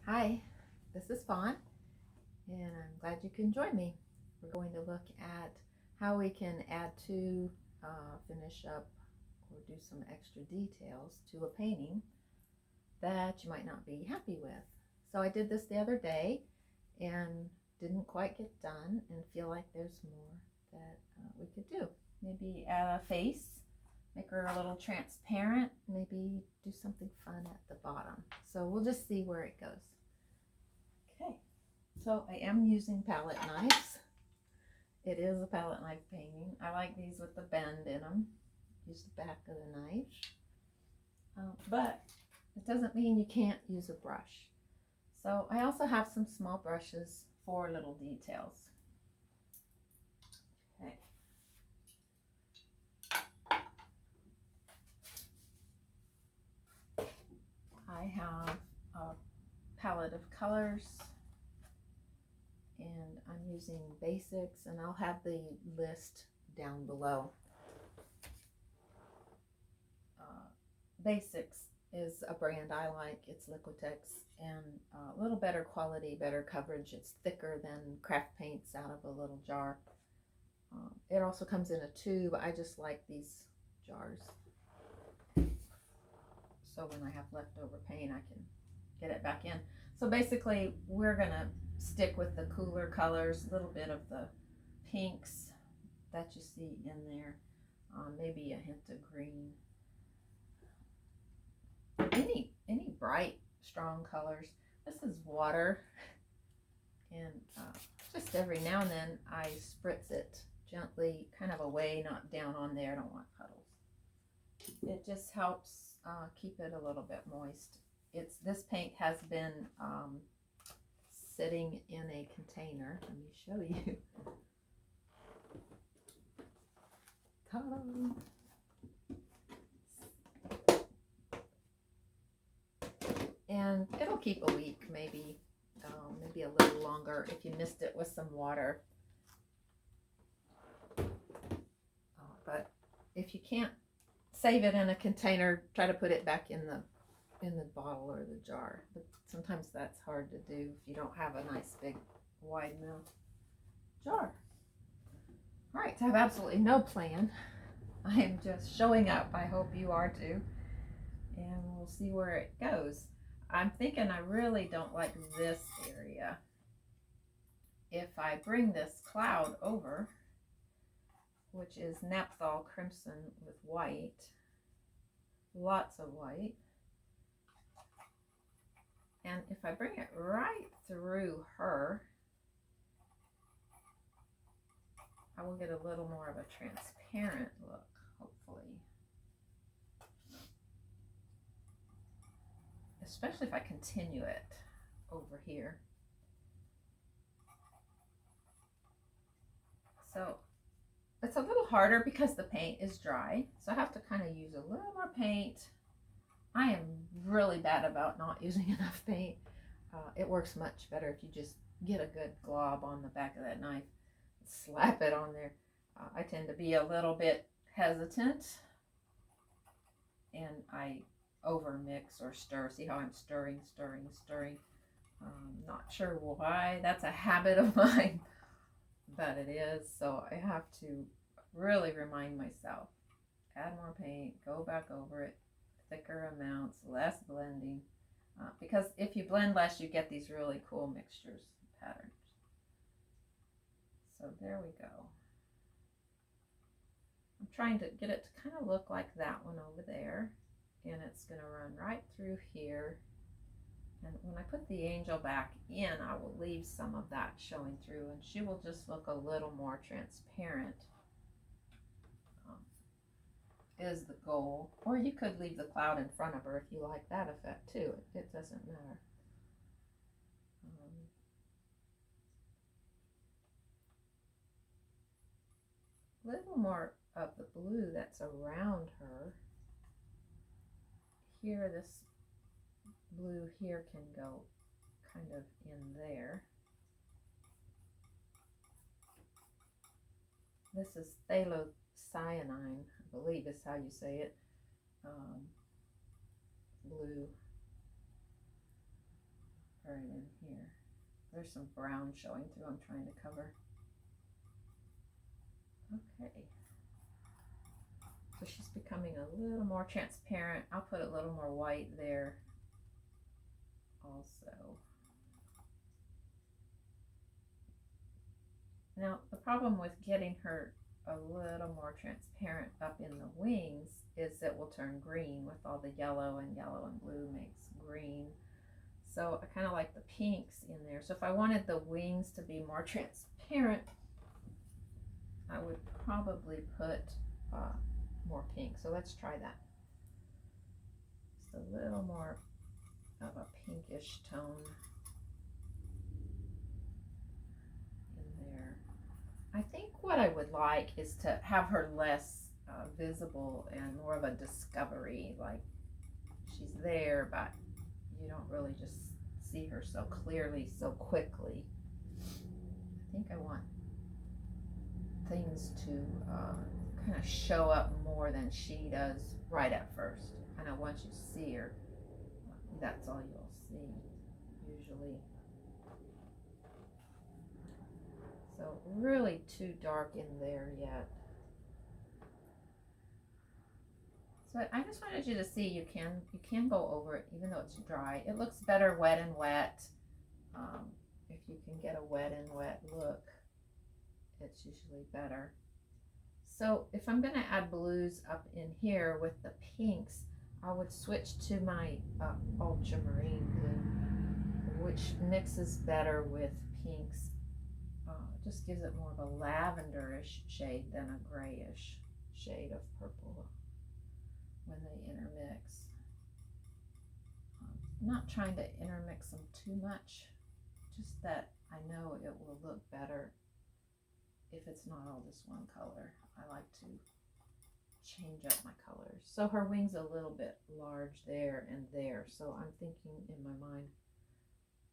Hi, this is Fawn, and I'm glad you can join me. We're going to look at how we can add to, finish up, or do some extra details to a painting that you might not be happy with. So I did this the other day and didn't quite get done and feel like there's more that we could do. Maybe add a face, make her a little transparent, maybe do something fun at the bottom. So we'll just see where it goes. Okay, so I am using palette knives. It is a palette knife painting. I like these with the bend in them. Use the back of the knife. But it doesn't mean you can't use a brush. So I also have some small brushes for little details. Okay. I have a palette of colors, and I'm using Basics, and I'll have the list down below. Basics is a brand I like. It's Liquitex, and a little better quality, better coverage. It's thicker than craft paints out of a little jar. It also comes in a tube. I just like these jars, so when I have leftover paint I can get it back in. So basically we're gonna stick with the cooler colors, a little bit of the pinks that you see in there, maybe a hint of green, any bright strong colors. This is water, and just every now and then I spritz it gently, kind of away, not down on there. I don't want puddles. It just helps keep it a little bit moist. This paint has been sitting in a container. Let me show you. Ta-da! And it'll keep a week, maybe a little longer if you missed it with some water. But if you can't save it in a container, try to put it back in the bottle or the jar. But sometimes that's hard to do if you don't have a nice big wide mouth jar. All right, so I have absolutely no plan. I am just showing up. I hope you are too, and we'll see where it goes. I'm thinking I really don't like this area. If I bring this cloud over, which is Naphthol Crimson with white, lots of white, and if I bring it right through her, I will get a little more of a transparent look, hopefully. Especially if I continue it over here. So it's a little harder because the paint is dry, so I have to kind of use a little more paint. I am really bad about not using enough paint. It works much better if you just get a good glob on the back of that knife, slap it on there. I tend to be a little bit hesitant, and I over mix or stir. See how I'm stirring. Not sure why. That's a habit of mine, but it is. So I have to really remind myself, add more paint, go back over it, thicker amounts, less blending, because if you blend less, you get these really cool mixtures patterns. So there we go. I'm trying to get it to kind of look like that one over there, and it's going to run right through here. And when I put the angel back in, I will leave some of that showing through, and she will just look a little more transparent, is the goal. Or you could leave the cloud in front of her if you like that effect too. It doesn't matter. A little more of the blue that's around her. Here, this blue here can go kind of in there. This is Phthalocyanine, I believe is how you say it, blue right in here. There's some brown showing through. I'm trying to cover. Okay. So she's becoming a little more transparent. I'll put a little more white there also. Now, the problem with getting her a little more transparent up in the wings is it will turn green with all the yellow and blue makes green. So I kind of like the pinks in there. So if I wanted the wings to be more transparent, I would probably put more pink. So let's try that. Just a little more of a pinkish tone in there. I think what I would like is to have her less visible and more of a discovery, like she's there, but you don't really just see her so clearly, so quickly. I think I want things to kind of show up more than she does right at first. Kind of once you see her, that's all you'll see usually. So really too dark in there yet. So I just wanted you to see you can go over it even though it's dry. It looks better wet and wet. If you can get a wet and wet look, it's usually better. So if I'm going to add blues up in here with the pinks, I would switch to my Ultramarine Blue, which mixes better with pinks. Just gives it more of a lavenderish shade than a grayish shade of purple when they intermix. I'm not trying to intermix them too much, just that I know it will look better if it's not all this one color. I like to change up my colors. So her wing's a little bit large there and there, so I'm thinking in my mind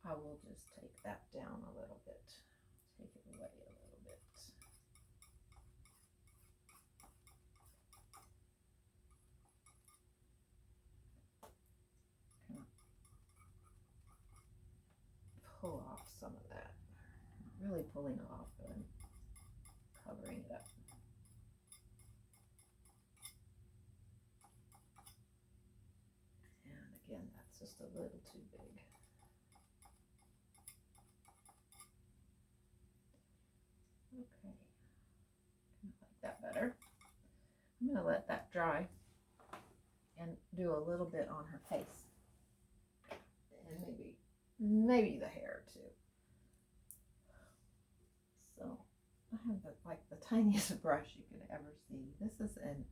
I will just take that down a little bit. Take it away a little bit. Kind of pull off some of that. Not really pulling it off, but I'm covering it up. And again, that's just a little too big. Okay, kind of like that better. I'm going to let that dry and do a little bit on her face and maybe the hair too. So I have like the tiniest brush you could ever see. This is an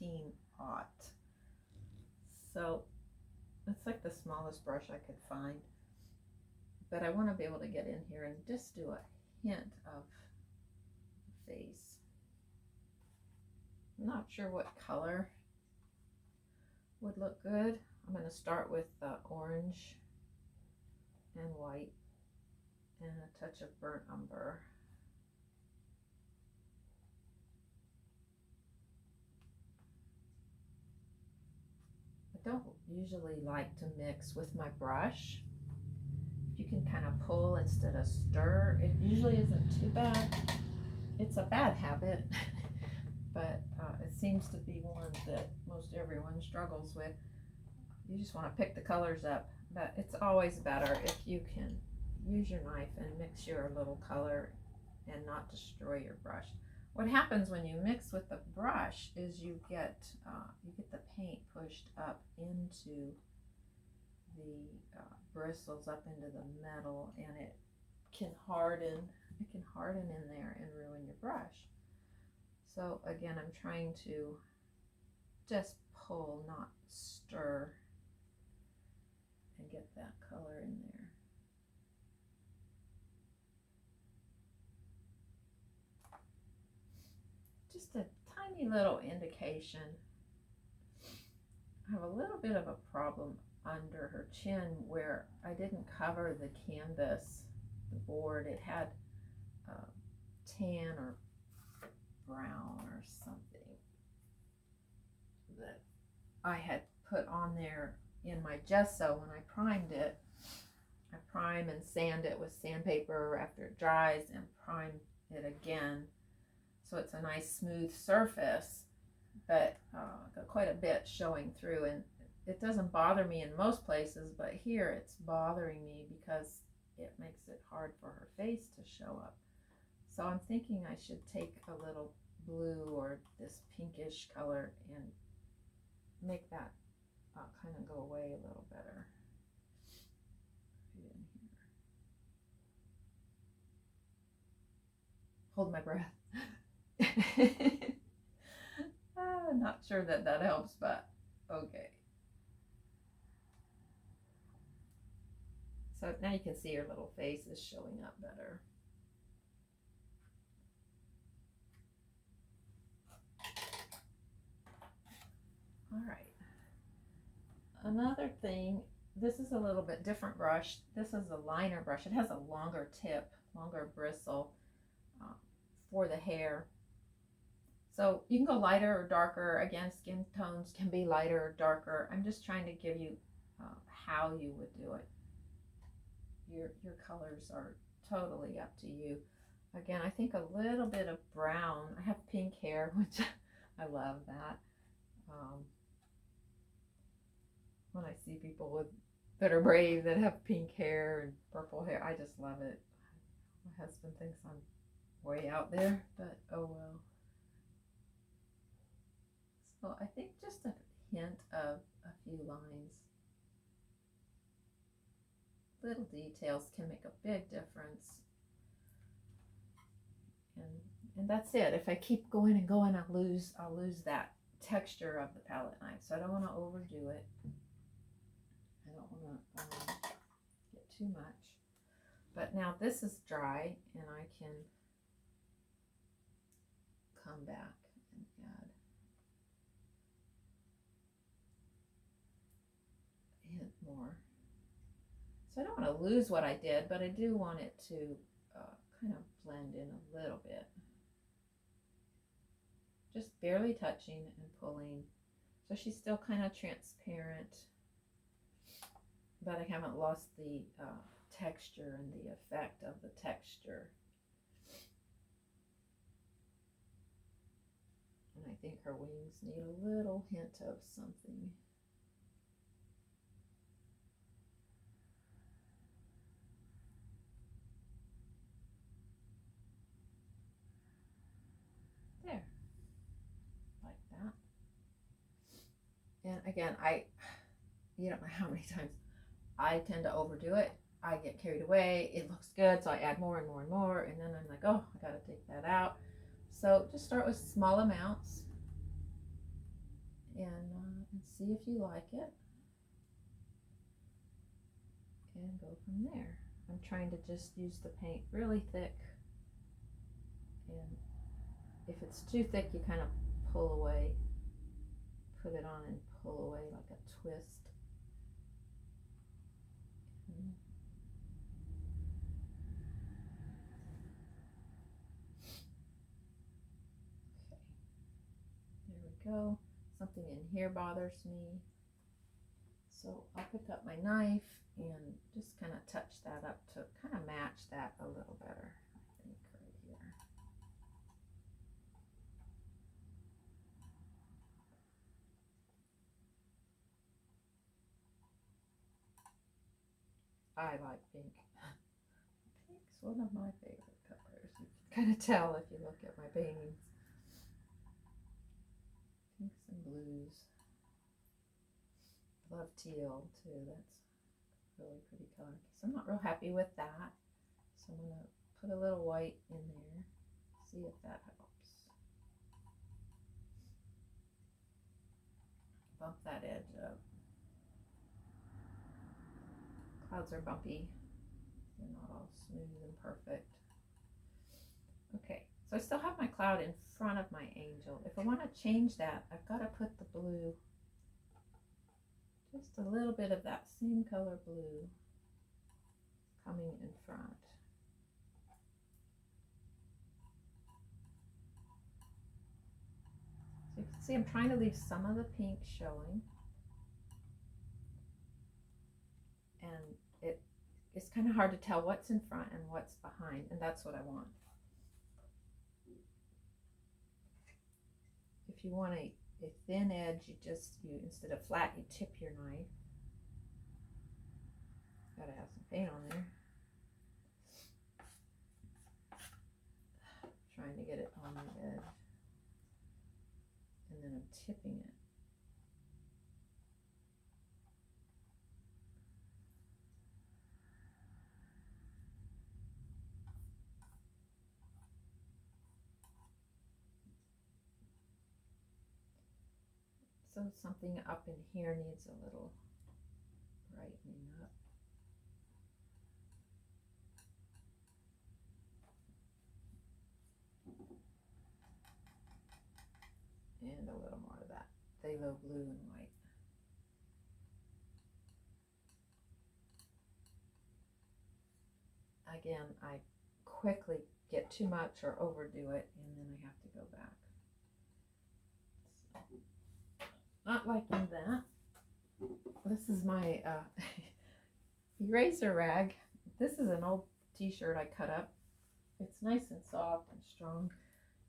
18-aught, so it's like the smallest brush I could find, but I want to be able to get in here and just do a hint of the face. I'm not sure what color would look good. I'm going to start with orange and white and a touch of burnt umber. I don't usually like to mix with my brush. You can kind of pull instead of stir. It usually isn't too bad. It's a bad habit, but it seems to be one that most everyone struggles with. You just want to pick the colors up, but it's always better if you can use your knife and mix your little color and not destroy your brush. What happens when you mix with the brush is you get the paint pushed up into the bristles, up into the metal, and it can harden. It can harden in there and ruin your brush. So again, I'm trying to just pull, not stir, and get that color in there. Just a tiny little indication. I have a little bit of a problem under her chin where I didn't cover the canvas, the board. It had tan or brown or something that I had put on there in my gesso when I primed it. prime and sand it with sandpaper after it dries and prime it again. So it's a nice smooth surface, but got quite a bit showing through, and it doesn't bother me in most places, but here it's bothering me because it makes it hard for her face to show up. So I'm thinking I should take a little blue or this pinkish color and make that kind of go away a little better. Right in here. Hold my breath. Not sure that that helps, but okay. So now you can see her little face is showing up better. All right. Another thing, this is a little bit different brush. This is a liner brush. It has a longer tip, longer bristle for the hair. So you can go lighter or darker. Again, skin tones can be lighter or darker. I'm just trying to give you how you would do it. Your colors are totally up to you. Again, I think a little bit of brown. I have pink hair, which I love that. When I see people that are brave that have pink hair and purple hair, I just love it. My husband thinks I'm way out there, but oh well. So I think just a hint of a few lines. Little details can make a big difference. And that's it. If I keep going and going, I'll lose that texture of the palette knife. So I don't want to overdo it. I don't want to get too much. But now this is dry, and I can come back and add a hint more. So I don't want to lose what I did, but I do want it to kind of blend in a little bit. Just barely touching and pulling. So she's still kind of transparent, but I haven't lost the texture and the effect of the texture. And I think her wings need a little hint of something. There, like that. And again, you don't know how many times I tend to overdo it. I get carried away. It looks good, so I add more and more and more, and then I'm like, oh, I gotta take that out. So just start with small amounts and see if you like it, and go from there. I'm trying to just use the paint really thick, and if it's too thick, you kind of pull away, put it on and pull away like a twist. Go. Something in here bothers me, so I'll pick up my knife and just kind of touch that up to kind of match that a little better. I think right here. I like pink. Pink's one of my favorite colors. You can kind of tell if you look at my paintings. Pinks and blues. I love teal too. That's really pretty color. So I'm not real happy with that. So I'm going to put a little white in there. See if that helps. Bump that edge up. Clouds are bumpy. They're not all smooth and perfect. Okay. So I still have my cloud in front of my angel. If I want to change that, I've got to put the blue, just a little bit of that same color blue coming in front. So you can see I'm trying to leave some of the pink showing. And it's kind of hard to tell what's in front and what's behind, and that's what I want. If you want a thin edge, you instead of flat, you tip your knife. Gotta have some paint on there. Trying to get it on the edge. And then I'm tipping it. So something up in here needs a little brightening up. And a little more of that phthalo blue and white. Again, I quickly get too much or overdo it, and then I have to go back. So, not liking that. This is my eraser rag. This is an old t-shirt I cut up. It's nice and soft and strong.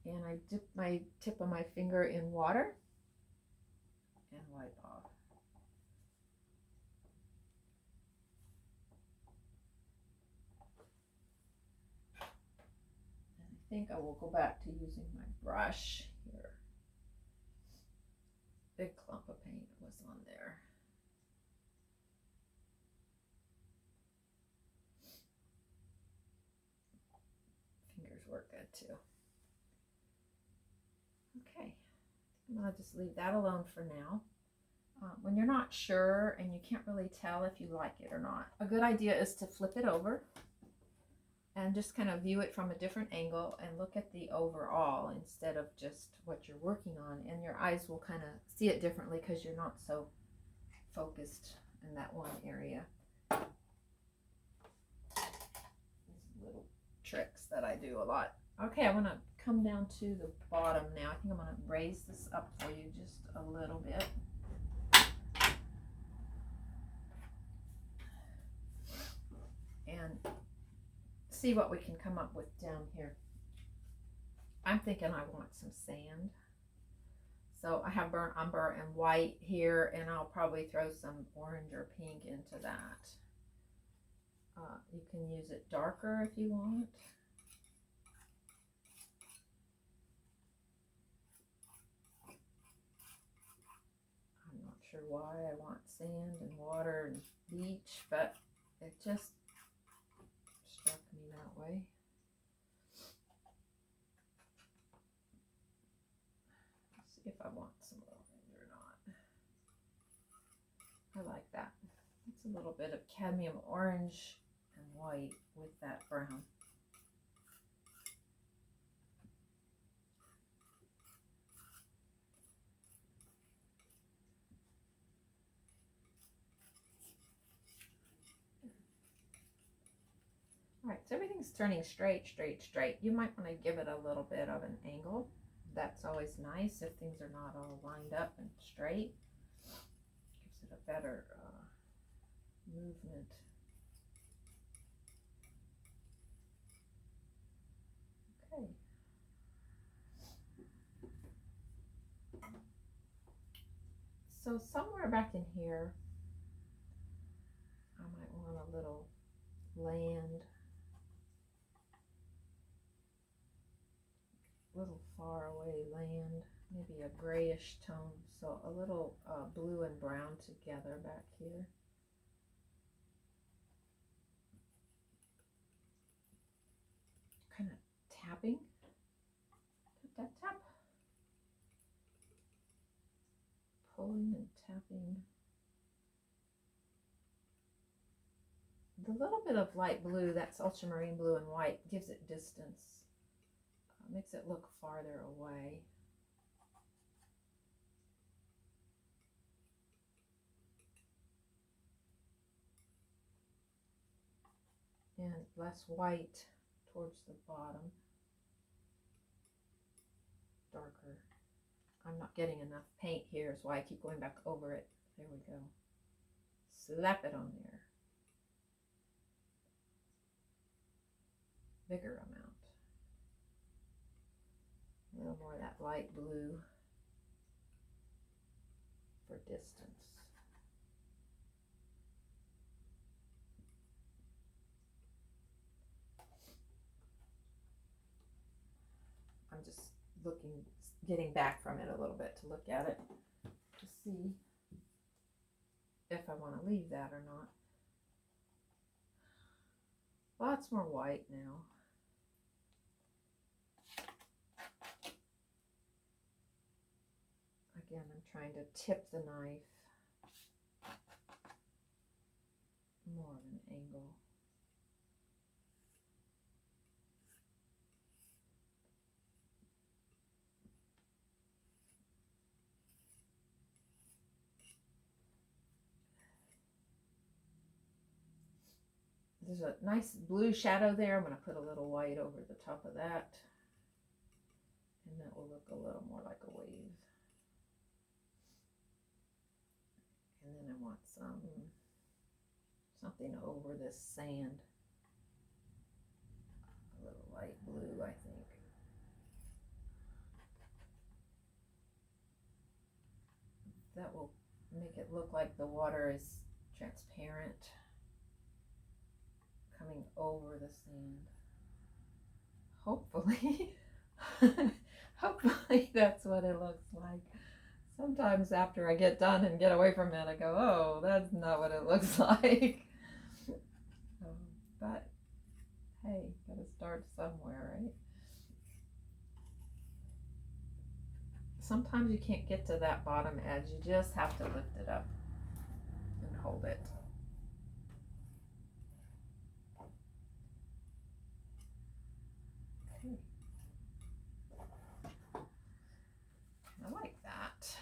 And I dip my tip of my finger in water and wipe off. And I think I will go back to using my brush here. Big clump of paint was on there. Fingers work good too. Okay, I'm going to just leave that alone for now. When you're not sure and you can't really tell if you like it or not, a good idea is to flip it over and just kind of view it from a different angle and look at the overall instead of just what you're working on, and your eyes will kind of see it differently because you're not so focused in that one area. These little tricks that I do a lot. Okay, I want to come down to the bottom now. I think I'm going to raise this up for you just a little bit. And see what we can come up with down here. I'm thinking I want some sand. So I have burnt umber and white here, and I'll probably throw some orange or pink into that. You can use it darker if you want. I'm not sure why I want sand and water and beach, but it just struck me that way. Let's see if I want some orange or not. I like that. It's a little bit of cadmium orange and white with that brown. All right, so everything's turning straight. You might want to give it a little bit of an angle. That's always nice if things are not all lined up and straight. Gives it a better movement. Okay. So somewhere back in here, I might want a little land. Little far away land, maybe a grayish tone, so a little blue and brown together back here. Kind of tapping, tap, tap, tap, pulling and tapping. The little bit of light blue, that's ultramarine blue and white, gives it distance. Makes it look farther away. And less white towards the bottom. Darker. I'm not getting enough paint here, is why I keep going back over it. There we go. Slap it on there. bigger amount. A little more of that light blue for distance. I'm just getting back from it a little bit to look at it to see if I want to leave that or not. Lots more white now. Again, I'm trying to tip the knife more of an angle. There's a nice blue shadow there. I'm going to put a little white over the top of that. And that will look a little more like a wave. And then I want something over this sand. A little light blue, I think. That will make it look like the water is transparent, coming over the sand. Hopefully, hopefully that's what it looks like. Sometimes after I get done and get away from it, I go, oh, that's not what it looks like. But hey, gotta start somewhere, right? Sometimes you can't get to that bottom edge. You just have to lift it up and hold it. Okay. I like that.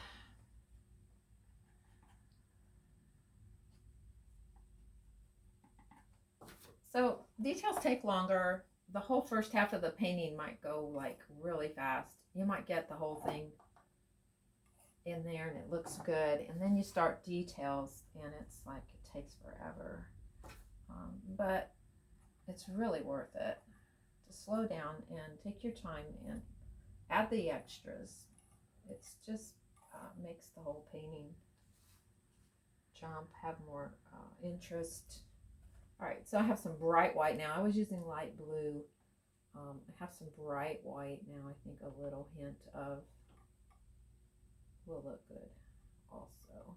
So details take longer. The whole first half of the painting might go like really fast. You might get the whole thing in there and it looks good, and then you start details and it's like it takes forever. But it's really worth it to slow down and take your time and add the extras. It's just makes the whole painting jump, have more interest. All right, so I have some bright white now. I was using light blue. I have some bright white now. I think a little hint of will look good also.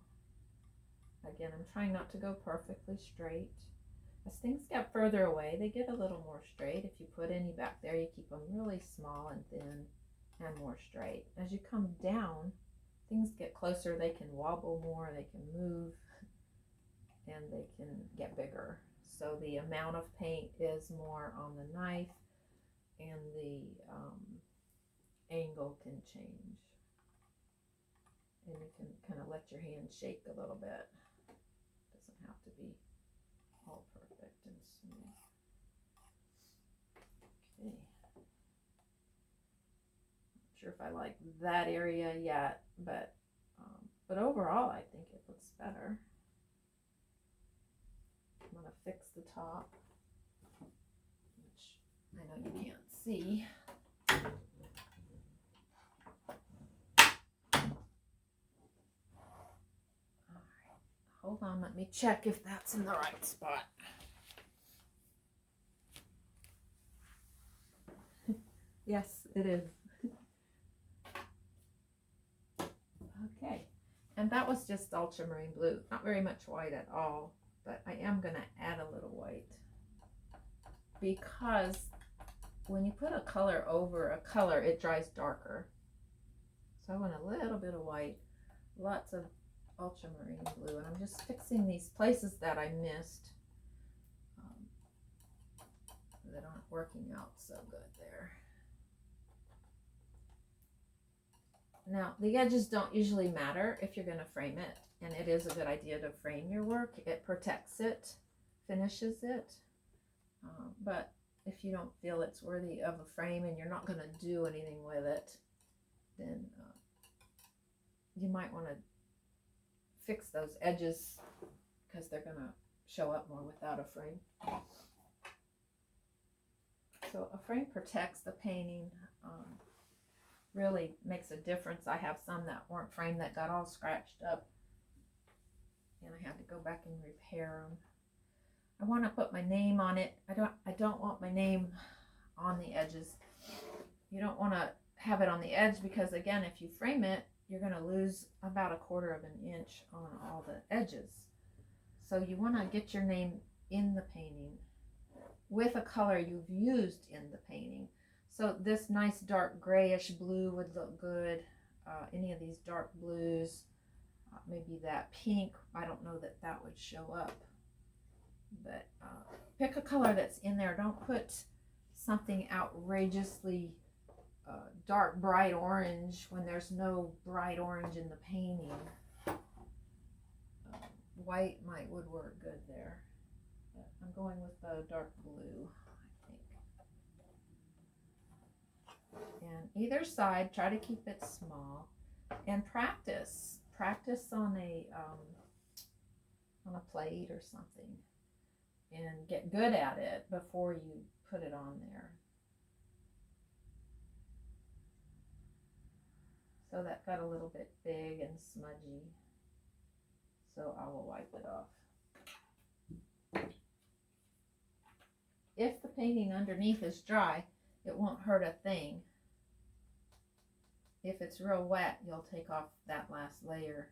Again, I'm trying not to go perfectly straight. As things get further away, they get a little more straight. If you put any back there, you keep them really small and thin and more straight. As you come down, things get closer. They can wobble more, they can move, and they can get bigger. So the amount of paint is more on the knife, and the angle can change. And you can kind of let your hand shake a little bit. Doesn't have to be all perfect and smooth. Okay. Not sure if I like that area yet, but overall I think it looks better. I'm going to fix the top, which I know you can't see. Hold on, let me check if that's in the right spot. Yes, it is. Okay, and that was just ultramarine blue. Not very much white at all, but I am going to add a little white. Because when you put a color over a color, it dries darker. So I want a little bit of white, lots of ultramarine blue, and I'm just fixing these places that I missed that aren't working out so good there. Now the edges don't usually matter if you're going to frame it, and it is a good idea to frame your work. It protects it, finishes it, but if you don't feel it's worthy of a frame and you're not going to do anything with it, then you might want to fix those edges because they're going to show up more without a frame. So a frame protects the painting, really makes a difference. I have some that weren't framed that got all scratched up, and I had to go back and repair them. I want to put my name on it. I don't want my name on the edges. You don't want to have it on the edge because, again, if you frame it, you're going to lose about 1/4 of an inch on all the edges. So you want to get your name in the painting with a color you've used in the painting. So this nice dark grayish blue would look good. Any of these dark blues, maybe that pink. I don't know that that would show up. But pick a color that's in there. Don't put something outrageously dark bright orange when there's no bright orange in the painting. White would work good there. But I'm going with the dark blue, I think. And either side, try to keep it small, and practice on a plate or something, and get good at it before you put it on there. So that got a little bit big and smudgy, so I will wipe it off. If the painting underneath is dry, it won't hurt a thing. If it's real wet, you'll take off that last layer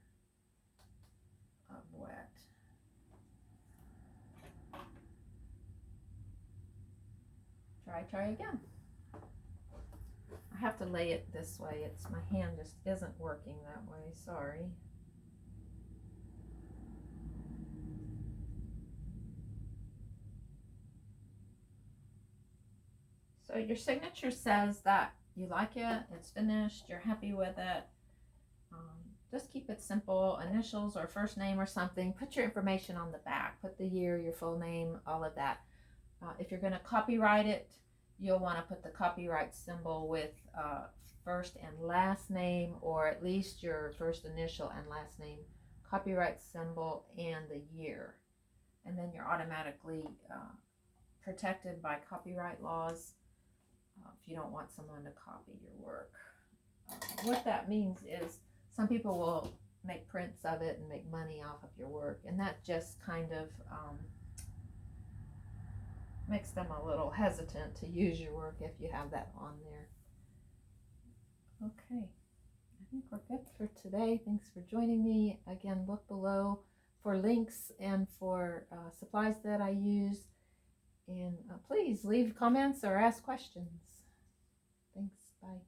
of wet. Try again. I have to lay it this way. My hand just isn't working that way. Sorry. So your signature says that you like it, it's finished, you're happy with it. Just keep it simple, initials or first name or something. Put your information on the back. Put the year, your full name, all of that. If you're going to copyright it, you'll want to put the copyright symbol with first and last name, or at least your first initial and last name, copyright symbol, and the year. And then you're automatically protected by copyright laws if you don't want someone to copy your work. What that means is some people will make prints of it and make money off of your work, and that just kind of makes them a little hesitant to use your work if you have that on there. Okay, I think we're good for today. Thanks for joining me. Again, look below for links and for supplies that I use, and please leave comments or ask questions. Thanks, bye.